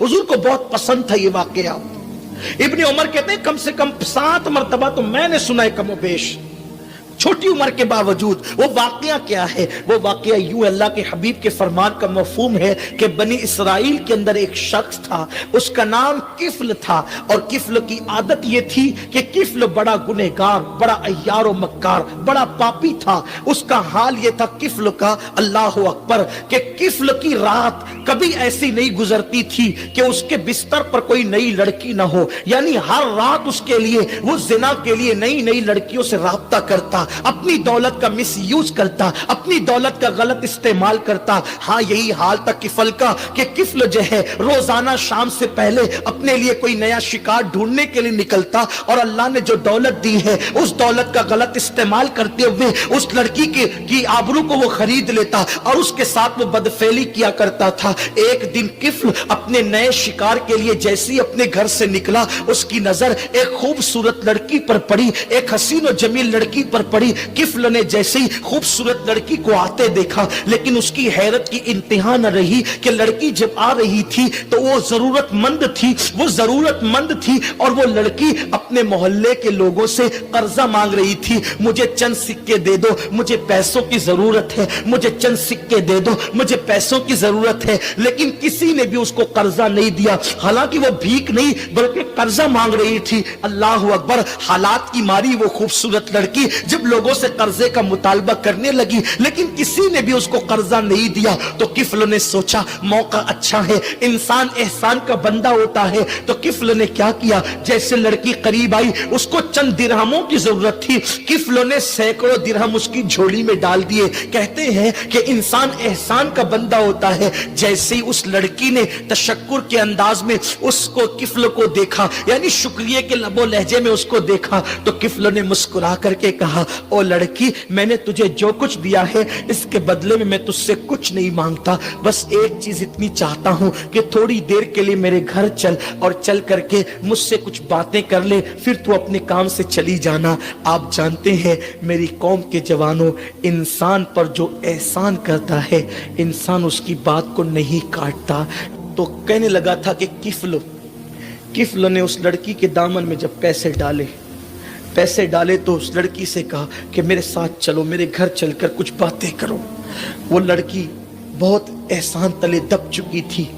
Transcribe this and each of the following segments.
हुजूर को बहुत पसंद था ये वाकया। इब्ने उमर कहते हैं कम से कम 7 मरतबा तो मैंने सुना है कमो बेश, छोटी उम्र के बावजूद। वो वाकया क्या है? वो वाकया यूं अल्लाह के हबीब के फरमान का मफहूम है कि बनी इसराइल के अंदर एक शख्स था, उसका नाम किफ्ल था, और किफ्ल की आदत ये थी कि किफ्ल बड़ा गुनहगार, बड़ा अय्यार व मक्कार, बड़ा पापी था। उसका हाल ये था किफ्ल का, अल्लाह अकबर, कि किफ्ल की रात कभी ऐसी नहीं गुजरती थी कि उसके बिस्तर पर कोई नई लड़की ना हो। यानी हर रात उसके लिए वो जिना के लिए नई नई लड़कियों से राब्ता करता, अपनी दौलत का मिस यूज करता, अपनी दौलत का गलत इस्तेमाल करता। हाँ, यही हाल था किफल का कि किफल जो है रोजाना शाम से पहले अपने लिए कोई नया शिकार ढूंढने के लिए निकलता, और अल्लाह ने जो दौलत दी है उस दौलत का गलत इस्तेमाल करते हुए उस लड़की की आबरू को वो खरीद लेता और उसके साथ वो बदफेली किया करता था। एक दिन किफल अपने नए शिकार के लिए जैसे ही अपने घर से निकला, उसकी नजर एक खूबसूरत लड़की पर पड़ी, एक हसीन और जमील लड़की पर पड़ी। किफल ने जैसे ही खूबसूरत लड़की को आते देखा, लेकिन उसकी हैरत की इंतहा न रही कि लड़की जब आ रही थी तो वो जरूरतमंद थी, और वो लड़की अपने मोहल्ले के लोगों से कर्जा मांग रही थी। मुझे चंद सिक्के दे दो, मुझे पैसों की जरूरत है, मुझे चंद सिक्के दे दो, मुझे पैसों की जरूरत है। लेकिन किसी ने भी उसको कर्जा नहीं दिया, हालांकि वो भीख नहीं बल्कि कर्जा मांग रही थी। अल्लाह अकबर, हालात की मारी वो खूबसूरत लड़की जब लोगों से कर्जे का मुतालबा करने लगी, लेकिन किसी ने भी उसको कर्जा नहीं दिया, तो किफल ने सोचा मौका अच्छा है, इंसान एहसान का बंदा होता है। तो किफल ने क्या किया, जैसे लड़की करीब आई, उसको चंद दिरहमों की जरूरत थी, किफल ने सैकड़ों दिरहम उसकी झोली में डाल दिए। कहते हैं कि इंसान एहसान का बंदा होता है। जैसे ही उस लड़की ने तशक्कुर के अंदाज में उसको किफल को देखा, यानी शुक्रिया के लबो लहजे में उसको देखा, तो किफल ने मुस्कुरा करके कहा, ओ लड़की, मैंने तुझे जो कुछ दिया है इसके बदले में मैं तुझसे कुछ नहीं मांगता, बस एक चीज इतनी चाहता हूं कि थोड़ी देर के लिए मेरे घर चल और चल करके मुझसे कुछ बातें कर ले, फिर तू अपने काम से चली जाना। आप जानते हैं मेरी कौम के जवानों, इंसान पर जो एहसान करता है इंसान उसकी बात को नहीं काटता। तो कहने लगा था कि किफल ने उस लड़की के दामन में जब पैसे डाले तो उस लड़की से कहा कि मेरे साथ चलो, मेरे घर चलकर कुछ बातें करो। वो लड़की बहुत एहसान तले दब चुकी थी।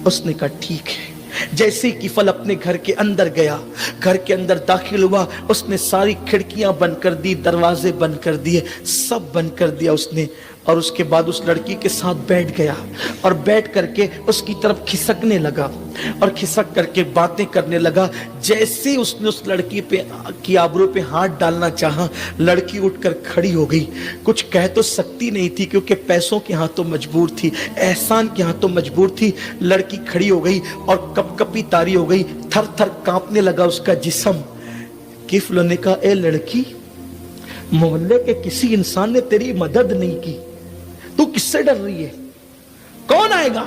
उसने कहा ठीक है। जैसे ही किफल अपने घर के अंदर गया, घर के अंदर दाखिल हुआ, उसने सारी खिड़कियां बंद कर दी, दरवाजे बंद कर दिए, सब बंद कर दिया उसने। और उसके बाद उस लड़की के साथ बैठ गया और बैठ करके उसकी तरफ खिसकने लगा और खिसक करके बातें करने लगा। जैसे ही उसने उस लड़की पे की आबरू पे हाथ डालना चाहा, लड़की उठकर खड़ी हो गई। कुछ कह तो सकती नहीं थी क्योंकि पैसों के हाथों मजबूर थी, एहसान के हाथों मजबूर थी। लड़की खड़ी हो गई और कपकपी तारी हो गई, थर थर कांपने लगा उसका जिस्म। किफल ने कहा, ए लड़की, मोहल्ले के किसी इंसान ने तेरी मदद नहीं की, तू किससे डर रही है? कौन आएगा?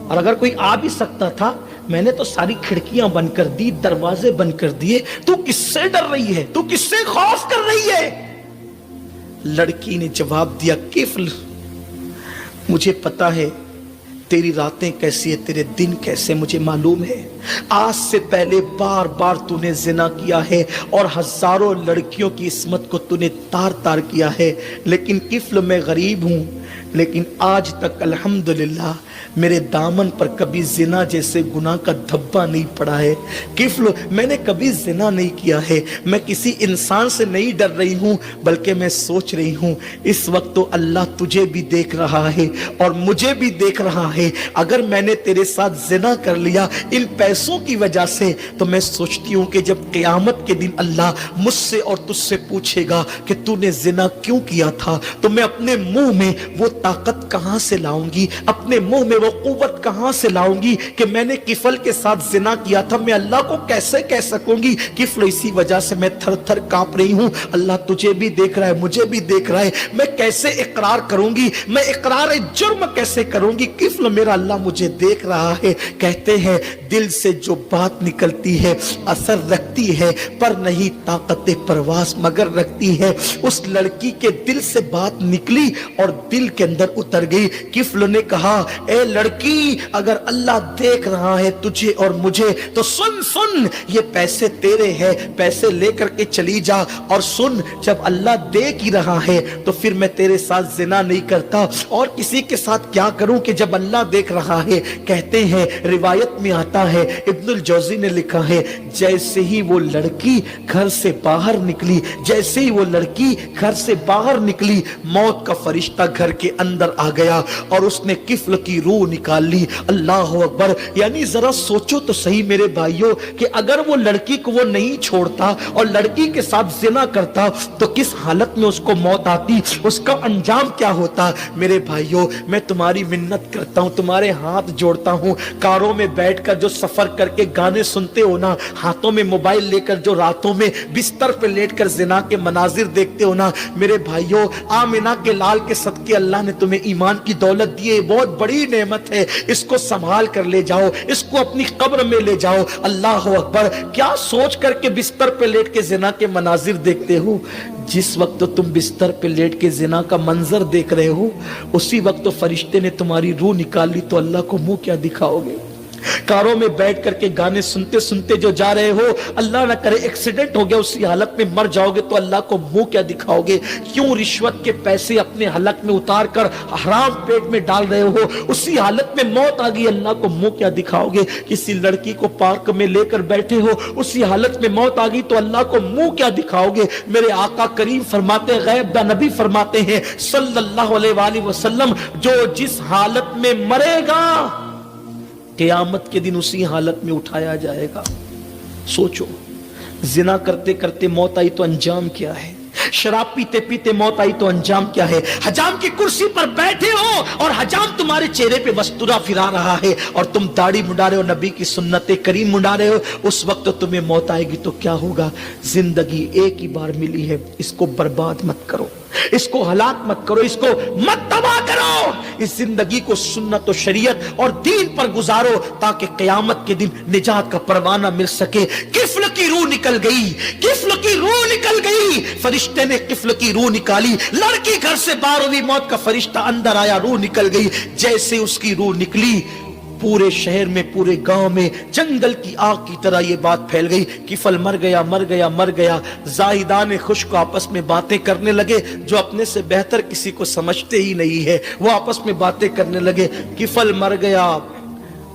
और अगर कोई आ भी सकता था, मैंने तो सारी खिड़कियां बंद कर दी, दरवाजे बंद कर दिए, तू किससे डर रही है? तू किससे खौफ कर रही है? लड़की ने जवाब दिया, किफल, मुझे पता है तेरी रातें कैसी है, तेरे दिन कैसे, मुझे मालूम है। आज से पहले बार बार तूने जिना किया है और हजारों लड़कियों की इस्मत को तूने तार तार किया है, लेकिन किफल मैं गरीब हूं, लेकिन आज तक अल्हम्दुलिल्लाह मेरे दामन पर कभी जिना जैसे गुनाह का धब्बा नहीं पड़ा है। किफल, मैंने कभी जिना नहीं किया है। मैं किसी इंसान से नहीं डर रही हूं, बल्कि मैं सोच रही हूं इस वक्त तो अल्लाह तुझे भी देख रहा है और मुझे भी देख रहा है। अगर मैंने तेरे साथ जिना कर लिया इन पैसों की वजह से, तो मैं सोचती हूं कि जब क़यामत के दिन अल्लाह मुझसे और तुझसे पूछेगा कि तूने जिना क्यों किया था, तो मैं अपने मुंह में वो ताकत कहां से लाऊंगी, अपने मुंह में वो कुव्वत कहां से लाऊंगी कि मैंने किफल के साथ जिना किया था। मैं अल्लाह को कैसे कह सकूंगी? किफल, इसी वजह से मैं थर थर कांप रही हूं। अल्लाह तुझे भी देख रहा है, मुझे भी देख रहा है। मैं कैसे इकरार करूंगी? मैं इकरार जुर्म कैसे करूंगी? किफल, मेरा अल्लाह मुझे देख रहा है। कहते हैं दिल से जो बात निकलती है असर रखती है, पर नहीं ताकत परवास मगर रखती है। उस लड़की के दिल से बात निकली और दिल के अंदर उतर गई। किफल ने कहा, ए लड़की अगर अल्लाह देख रहा है तुझे और मुझे तो सुन सुन, ये पैसे तेरे हैं, पैसे लेकर के चली जा। और सुन, जब अल्लाह देख ही रहा है तो फिर मैं तेरे साथ जिना नहीं करता और किसी के साथ क्या करूं कि जब अल्लाह देख रहा है। कहते हैं, रिवायत में आता है, इब्नुल जौजी ने लिखा है, जैसे ही वो लड़की घर से बाहर निकली, जैसे ही वो लड़की घर से बाहर निकली, मौत का फरिश्ता घर के अंदर आ गया और उसने किफ्ल की रूह निकाल ली। अल्लाह अकबर। यानी जरा सोचो तो सही मेरे भाइयों कि अगर वो लड़की को वो नहीं छोड़ता और लड़की के साथ जिना करता तो किस हालत में उसको मौत आती, उसका अंजाम क्या होता। मेरे भाइयों, मैं तुम्हारी मिन्नत करता हूं, तुम्हारे हाथ जोड़ता हूं, कारों में बैठकर जो सफर करके गाने सुनते हो ना, हाथों में मोबाइल लेकर जो रातों में बिस्तर पे लेटकर जिना के मनाजिर देखते हो ना, मेरे भाइयों, आमिना के लाल के सदके अल्लाह ने तुम्हें ईमान की दौलत दी है, बहुत बड़ी नेमत है, इसको संभाल कर ले जाओ, इसको अपनी कब्र में ले जाओ। अल्लाह अकबर। क्या सोच करके बिस्तर पे लेट के जिना के मनाजिर देखते हो। जिस वक्त तो तुम बिस्तर पे लेट के जिना का मंजर देख रहे हो, उसी वक्त तो फरिश्ते ने तुम्हारी रूह निकाल ली, तो अल्लाह को मुंह क्या दिखाओगे। कारों में बैठ करके गाने सुनते सुनते जो जा रहे हो, अल्लाह ना करे एक्सीडेंट हो गया, उसी हालत में मर जाओगे तो अल्लाह को मुंह क्या दिखाओगे। क्यों रिश्वत के पैसे अपने हलक में उतार कर हराम पेट में डाल रहे हो, उसी हालत में मौत आ गई, अल्लाह को मुंह क्या दिखाओगे। किसी लड़की को पार्क में लेकर बैठे हो, उसी हालत में मौत आ गई तो अल्लाह को मुंह क्या दिखाओगे। मेरे आका करीम फरमाते, गैब दा नबी फरमाते हैं सल्लल्लाहु अलैहि वसल्लम, जो जिस हालत में मरेगा क़यामत के दिन उसी हालत में उठाया जाएगा। सोचो, जिना करते करते मौत आई तो अंजाम क्या है, शराब पीते पीते मौत आई तो अंजाम क्या है। हजाम की कुर्सी पर बैठे हो और हजाम तुम्हारे चेहरे पे वस्तुरा फिरा रहा है और तुम दाढ़ी मुंडा रहे हो, नबी की सुन्नते करीम मुंडा रहे हो, उस वक्त तो तुम्हें मौत आएगी तो क्या होगा। जिंदगी एक ही बार मिली है, इसको बर्बाद मत करो, इसको हलाक मत करो, इसको मत तबाह करो। इस जिंदगी को सुन्नत और शरीयत और दीन पर गुजारो ताकि क़यामत के दिन निजात का परवाना मिल सके। किफ्ल की रूह निकल गई, किफ्ल की रूह निकल गई, फरिश्ते ने किफ्ल की रूह निकाली, लड़की घर से बाहर हुई, मौत का फरिश्ता अंदर आया, रूह निकल गई। जैसे उसकी रूह निकली, पूरे शहर में, पूरे गांव में जंगल की आग की तरह ये बात फैल गई। किफल मर गया, मर गया, मर गया। जाहिदान खुश्क आपस में बातें करने लगे, जो अपने से बेहतर किसी को समझते ही नहीं है, वो आपस में बातें करने लगे। किफल मर गया,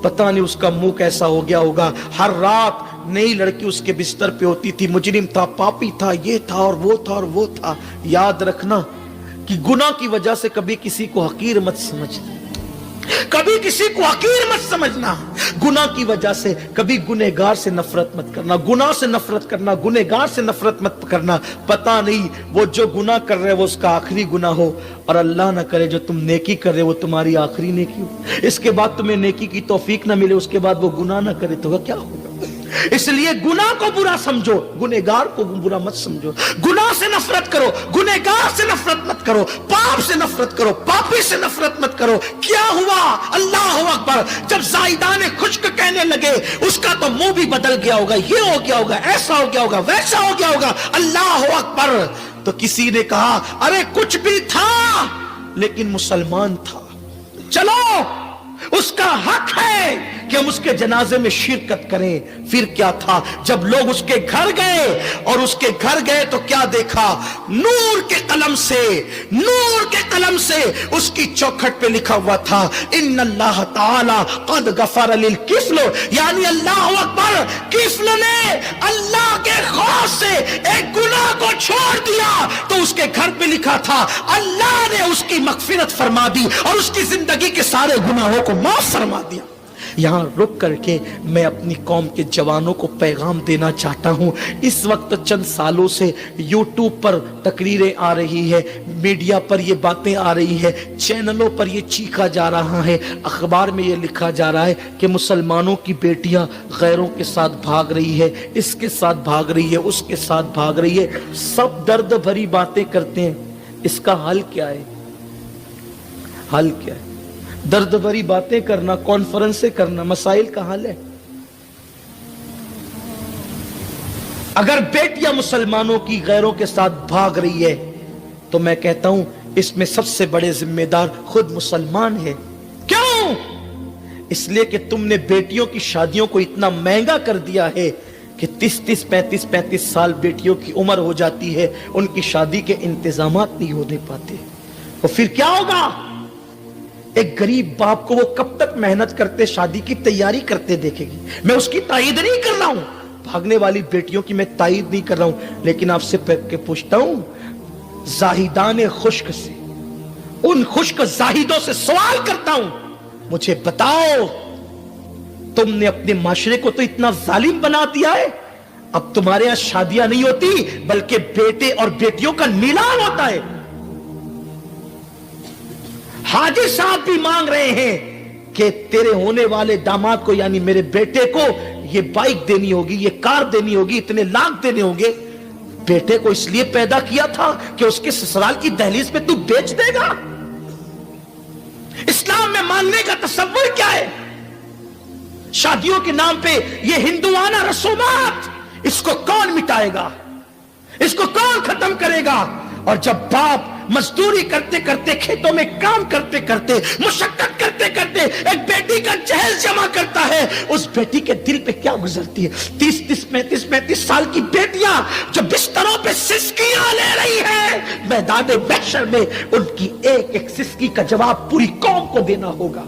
पता नहीं उसका मुंह कैसा हो गया होगा। हर रात नई लड़की उसके बिस्तर पे होती थी, मुजरिम था, पापी था, ये था और वो था और वो था। याद रखना कि गुनाह की वजह से कभी किसी को हकीर मत समझना, कभी किसी को हकीर मत समझना। गुनाह की वजह से कभी गुनहगार से नफरत मत करना, गुनाह से नफरत करना, गुनहगार से नफरत मत करना। पता नहीं वो जो गुनाह कर रहे हो वो उसका आखिरी गुनाह हो, और अल्लाह ना करे जो तुम नेकी कर रहे हो वो तुम्हारी आखिरी नेकी हो, इसके बाद तुम्हें नेकी की तौफीक ना मिले, उसके बाद वो गुनाह ना करे तो क्या होगा। इसलिए गुनाह को बुरा समझो, गुनहगार को बुरा मत समझो। गुनाह से नफरत करो, गुनहगार से नफरत मत करो, पाप से नफरत करो, पापी से नफरत मत करो। क्या हुआ? अल्लाह अकबर। जब जाहिदान खुश्क कहने लगे, उसका तो मुंह भी बदल गया होगा, ये हो गया होगा, ऐसा हो गया होगा, वैसा हो गया होगा। अल्लाह अकबर। तो किसी ने कहा, अरे कुछ भी था लेकिन मुसलमान था, चलो उसका हक है कि हम उसके जनाजे में शिरकत करें। फिर क्या था, जब लोग उसके घर गए और उसके घर गए तो क्या देखा, नूर के कलम से, नूर के कलम से उसकी चौखट पे लिखा हुआ था, इन्नल्लाह ताला क़द गफ़र लिल किफ़्ल, यानी अल्लाह अकबर, किफ़्ल ने अल्लाह के खौफ से एक गुनाह को छोड़ दिया तो उसके घर पे लिखा था अल्लाह ने उसकी मग़फ़िरत फरमा दी और उसकी जिंदगी के सारे गुनाहों को माफ फरमा दिया। यहाँ रुक करके मैं अपनी कौम के जवानों को पैगाम देना चाहता हूँ। इस वक्त चंद सालों से यूट्यूब पर तकरीरें आ रही है, मीडिया पर ये बातें आ रही है, चैनलों पर ये चीखा जा रहा है, अखबार में ये लिखा जा रहा है कि मुसलमानों की बेटियां गैरों के साथ भाग रही है, इसके साथ भाग रही है, उसके साथ भाग रही है। सब दर्द भरी बातें करते हैं। इसका हल क्या है? हल क्या है? दर्द भरी बातें करना, कॉन्फ्रेंसें करना मसाइल का हल है? अगर बेटियां मुसलमानों की गैरों के साथ भाग रही है तो मैं कहता हूं इसमें सबसे बड़े जिम्मेदार खुद मुसलमान है। क्यों? इसलिए कि तुमने बेटियों की शादियों को इतना महंगा कर दिया है कि 30-30, 35-35 साल बेटियों की उम्र हो जाती है, उनकी शादी के इंतजामात नहीं होने पाते। तो फिर क्या होगा? एक गरीब बाप को वो कब तक मेहनत करते शादी की तैयारी करते देखेगी। मैं उसकी तायीद नहीं कर रहा हूं, भागने वाली बेटियों की मैं तायीद नहीं कर रहा हूं, लेकिन आपसे पूछता हूं, जाहिदान खुश्क से, उन खुश्क जाहिदों से सवाल करता हूं, मुझे बताओ, तुमने अपने माशरे को तो इतना जालिम बना दिया है, अब तुम्हारे यहां शादियां नहीं होती बल्कि बेटे और बेटियों का नीलाम होता है। हाजी साहब भी मांग रहे हैं कि तेरे होने वाले दामाद को, यानी मेरे बेटे को, ये बाइक देनी होगी, ये कार देनी होगी, इतने लाख देने होंगे। बेटे को इसलिए पैदा किया था कि उसके ससुराल की दहलीज पे तू बेच देगा। इस्लाम में मांगने का तसव्वुर क्या है? शादियों के नाम पे ये हिंदुआना रसूमात, इसको कौन मिटाएगा? इसको कौन खत्म करेगा? और जब बाप मजदूरी करते करते, खेतों में काम करते करते, मुशक्कत करते करते एक बेटी का जहेज जमा करता है, उस बेटी के दिल पे क्या गुजरती है? 30-30, 35-35 साल की बेटियां जो बिस्तरों पे सिसकियां ले रही हैं, मैदान महशर में उनकी एक एक सिसकी का जवाब पूरी कौम को देना होगा।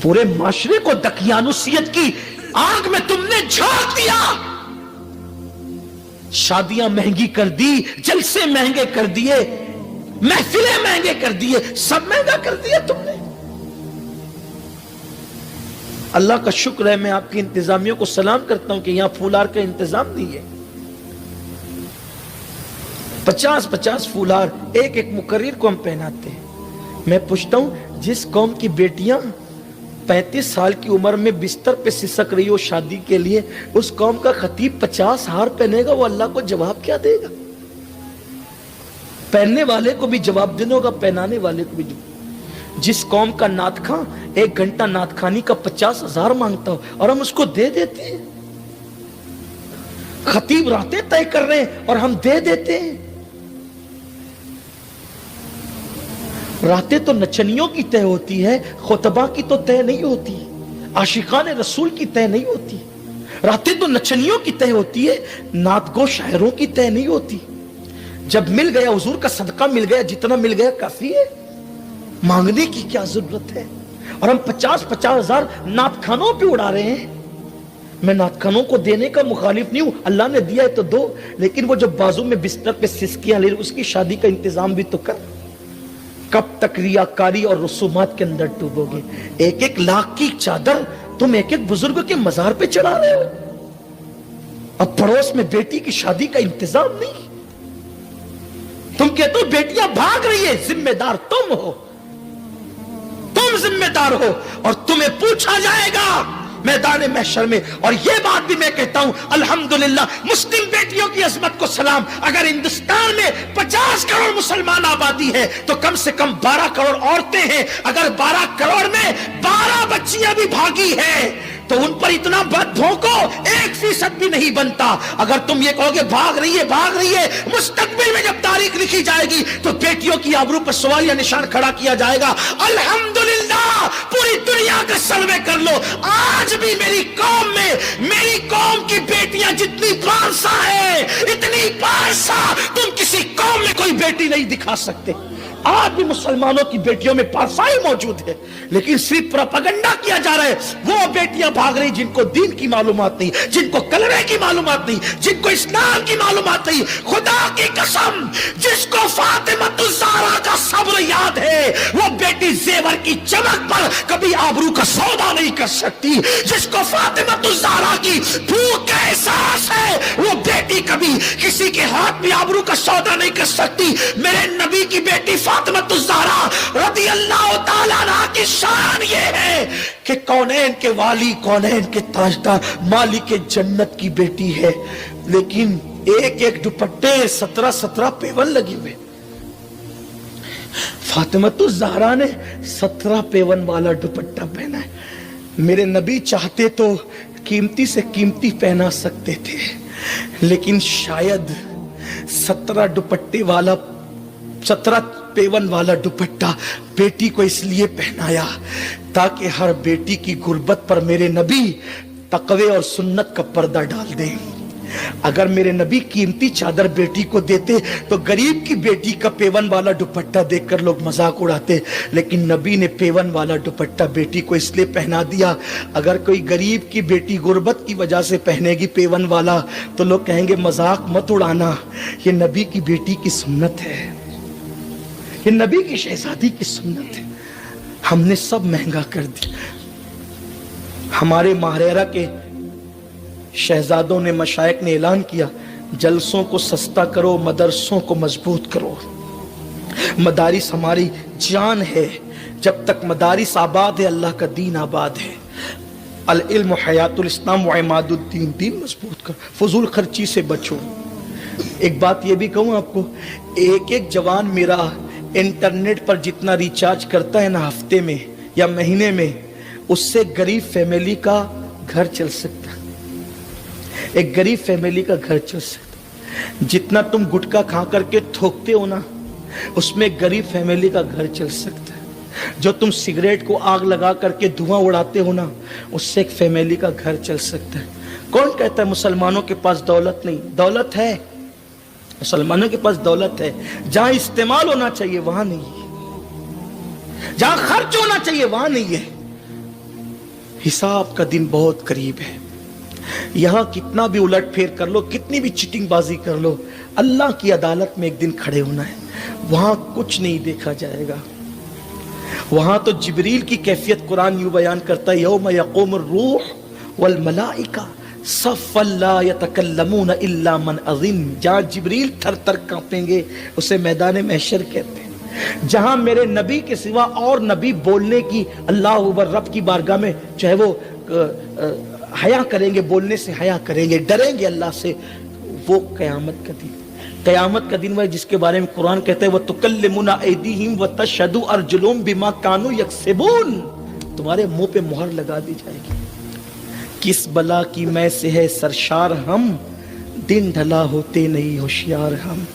पूरे माशरे को दकियानुसियत की आग में तुमने झोंक दिया। शादियां महंगी कर दी, जलसे महंगे कर दिए, महफिलें महंगे कर दिए, सब महंगा कर दिया तुमने। अल्लाह का शुक्र है, मैं आपकी इंतजामियों को सलाम करता हूं कि यहां फूलार का इंतजाम नहीं है। 50-50 फूलार एक एक मुकर्रिर को हम पहनाते हैं। मैं पूछता हूं, जिस कौम की बेटियां 35 साल की उम्र में बिस्तर पे सिसक रही हो शादी के लिए, उस कौम का खतीब 50 हार पहनेगा, वो अल्लाह को जवाब क्या देगा? पहनने वाले को भी जवाब देना होगा, पहनाने वाले को भी। जिस कौम का नातखां 1 घंटा नातखानी का 50,000 मांगता हो और हम उसको दे देते हैं। खतीब रातें तय कर रहे हैं और हम दे देते हैं। रातें तो नचनियों की तय होती है, खुतबा की तो तय नहीं होती, आशिकान रसूल की तय नहीं होती। रातें तो नचनियों की तय होती है, नातगो शायरों की तय नहीं होती। जब मिल गया, हुजूर का सदका मिल गया, जितना मिल गया काफी है, मांगने की क्या जरूरत है? और हम 50-50 हजार नातखानों पे उड़ा रहे हैं। मैं नातखानों को देने का मुखालिफ नहीं हूं, अल्लाह ने दिया है तो दो, लेकिन वो जो बाजू में बिस्तर पे सिसकियां ले, उसकी शादी का इंतजाम भी तो कर। कब तक रियाकारी और रसूमात के अंदर डूबोगे? 1-1 लाख की चादर तुम एक एक बुजुर्ग के मजार पे चढ़ा रहे हो। अब पड़ोस में बेटी की शादी का इंतजाम नहीं। तुम कहते हो बेटियां भाग रही है, जिम्मेदार तुम हो, तुम जिम्मेदार हो, और तुम्हें पूछा जाएगा मैदान महशर में। और यह बात भी मैं कहता हूं, अल्हम्दुलिल्लाह, मुस्लिम बेटियों की अजमत को सलाम। अगर हिंदुस्तान में 50 करोड़ मुसलमान आबादी है तो कम से कम 12 करोड़ औरतें हैं। अगर 12 करोड़ में 12 बच्चियां भी भागी हैं तो उन पर इतना बद भोंको, 1% भी नहीं बनता। अगर तुम ये कहोगे भाग रही है, मुस्तकबिल में जब तारीख लिखी जाएगी तो बेटियों की आबरू पर सवालिया निशान खड़ा किया जाएगा। अल्हम्दुलिल्लाह, पूरी दुनिया का सर्वे कर लो, आज भी मेरी कौम की बेटियां जितनी पारसा है, इतनी पारसा तुम किसी कौम में कोई बेटी नहीं दिखा सकते। आज भी मुसलमानों की बेटियों में पारसाई मौजूद है, लेकिन सिर्फ प्रोपेगेंडा किया जा रहा है। वो बेटियां भाग रही जिनको दीन की मालूमात नहीं, जिनको कलमे की मालूमात नहीं, जिनको इस्लाम की मालूमात नहीं। खुदा की कसम, जिसको फातिमा-तुज़-ज़हरा का सब्र याद है, वो बेटी जेवर की चमक पर कभी आबरू का सौदा नहीं कर सकती। जिसको फातिमा-तुज़-ज़हरा की भूख का एहसास है, वो बेटी कभी किसी के हाथ में आबरू का सौदा नहीं कर सकती। मेरे नबी की बेटी फातिमा-तुज़-ज़हरा रज़ियल्लाहु ताला अन्हा की शान ये है कि कौनैन के वाली, कौनैन के ताजदार, मालिक जन्नत की बेटी है, लेकिन एक एक दुपट्टे 17 पेवन लगे हुए। फातिमा-तुज़-ज़हरा ने 17 पेवन वाला दुपट्टा पहना है। मेरे नबी चाहते तो कीमती से कीमती पहना सकते थे, लेकिन शायद 17 दुपट्टे वाला, 17 पेवन वाला दुपट्टा बेटी को इसलिए पहनाया ताकि हर बेटी की गुर्बत पर मेरे नबी तकवे और सुन्नत का पर्दा डाल दें। अगर मेरे नबी कीमती चादर बेटी को देते तो गरीब की बेटी का पेवन वाला दुपट्टा देखकर लोग मजाक उड़ाते, लेकिन नबी ने पेवन वाला दुपट्टा बेटी को इसलिए पहना दिया। अगर कोई गरीब की बेटी गुर्बत की वजह से पहनेगी पेवन वाला तो लोग कहेंगे मजाक मत उड़ाना, ये नबी की बेटी की सुन्नत है, ये नबी की शहजादी की सुन्नत है। हमने सब महंगा कर दिया। हमारे महारेरा के शहजादों ने, मशाइख ने ऐलान किया, जलसों को सस्ता करो, मदरसों को मजबूत करो। मदारिस हमारी जान है, जब तक मदारिस आबाद है अल्लाह का दीन आबाद है। अल इल्म हयातुल इस्लाम व इमादुद्दीन, दीन मजबूत करो, फजूल खर्ची से बचो। एक बात ये भी कहूँ आपको, एक एक जवान मेरा इंटरनेट पर जितना रिचार्ज करता है ना हफ्ते में या महीने में, उससे गरीब फैमिली का घर चल सकता है। एक गरीब फैमिली का घर चल सकता। जितना तुम गुटखा खा करके थोकते हो ना, उसमें गरीब फैमिली का घर चल सकता है। जो तुम सिगरेट को आग लगा करके धुआं उड़ाते हो ना, उससे एक फैमिली का घर चल सकता है। कौन कहता है मुसलमानों के पास दौलत नहीं? दौलत है, मुसलमानों के पास दौलत है। जहां इस्तेमाल होना चाहिए वहां नहीं है, जहां खर्च होना चाहिए वहां नहीं है। हिसाब का दिन बहुत करीब है। यहां कितना भी उलट फेर कर लो, कितनी भी चिटिंग बाजी कर लो, अल्लाह की अदालत में एक दिन खड़े होना है। वहां कुछ नहीं देखा जाएगा। वहां तो जिब्रील की कैफियत कुरान यूं बयान करता है, यौम यक़ूमुर रूह वल मलाइका सफ़्फ़न ला यतकल्लमून इल्ला मन अज़िन। जहां जिब्रील थर थर कांपेंगे उसे मैदान महशर कहते हैं। जहां मेरे नबी के सिवा और नबी बोलने की, अल्लाह अकबर, रब की बारगाह में चाहे वो हया करेंगे, बोलने से हया करेंगे, डरेंगे अल्लाह से, वो क़यामत का दिन। क़यामत का दिन वह जिसके बारे में कुरान कहते हैं, वह तुकल्लिमुना ऐदीहिम व तशहदु अर्जुलुहुम बिमा कानू यक्सिबून। तुम्हारे मुंह पे मुहर लगा दी जाएगी। किस बला की मैं से है सरशार हम, दिन ढला होते नहीं होशियार हम।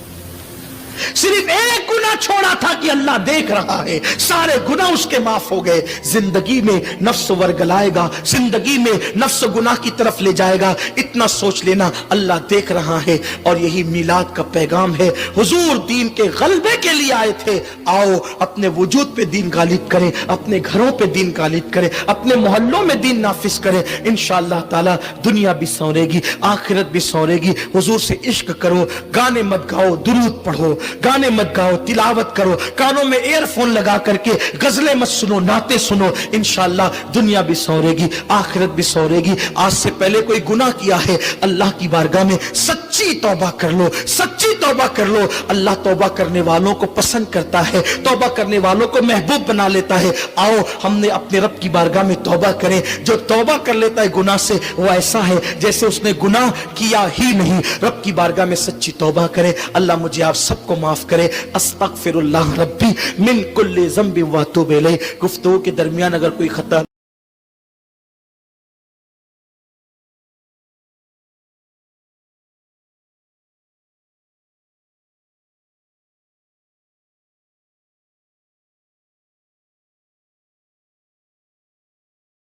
सिर्फ एक गुनाह छोड़ा था कि अल्लाह देख रहा है, सारे गुनाह उसके माफ हो गए। जिंदगी में नफ्स वर्गलाएगा, जिंदगी में नफ्स गुनाह की तरफ ले जाएगा। इतना सोच लेना अल्लाह देख रहा है। और यही मिलाद का पैगाम है। हुजूर दीन के गलबे के लिए आए थे। आओ अपने वजूद पे दीन गालिब करें, अपने घरों पे दीन गालिब करें, अपने मोहल्लों में दीन नाफिज करें। इंशाअल्लाह ताला दुनिया भी संवरेगी, आखिरत भी संवरेगी। हुजूर से इश्क करो, गाने मत गाओ, दुरूद पढ़ो, गाने मत गाओ, तिलावत करो, कानों में ईयरफोन लगा करके गजलें मत सुनो, नाते सुनो। इंशाअल्लाह दुनिया भी संवरेगी, आखिरत भी संवरेगी। आज से पहले कोई गुनाह किया है, अल्लाह की बारगाह में सच्ची तौबा कर लो, सच्ची तौबा कर लो। अल्लाह तौबा करने वालों को पसंद करता है, तौबा करने वालों को महबूब बना लेता है। आओ हमने अपने रब की बारगाह में तौबा करें। जो तौबा कर लेता है गुनाह से, वो ऐसा है जैसे उसने गुनाह किया ही नहीं। रब की बारगाह में सच्ची तौबा करें। अल्लाह मुझे आप सबको माफ करे। अस्तगफिरुल्लाह रब्बी मिन कुल्ली ज़ंबि व अतूबु इलैह। गुफ्तगू के दरमियान अगर कोई खता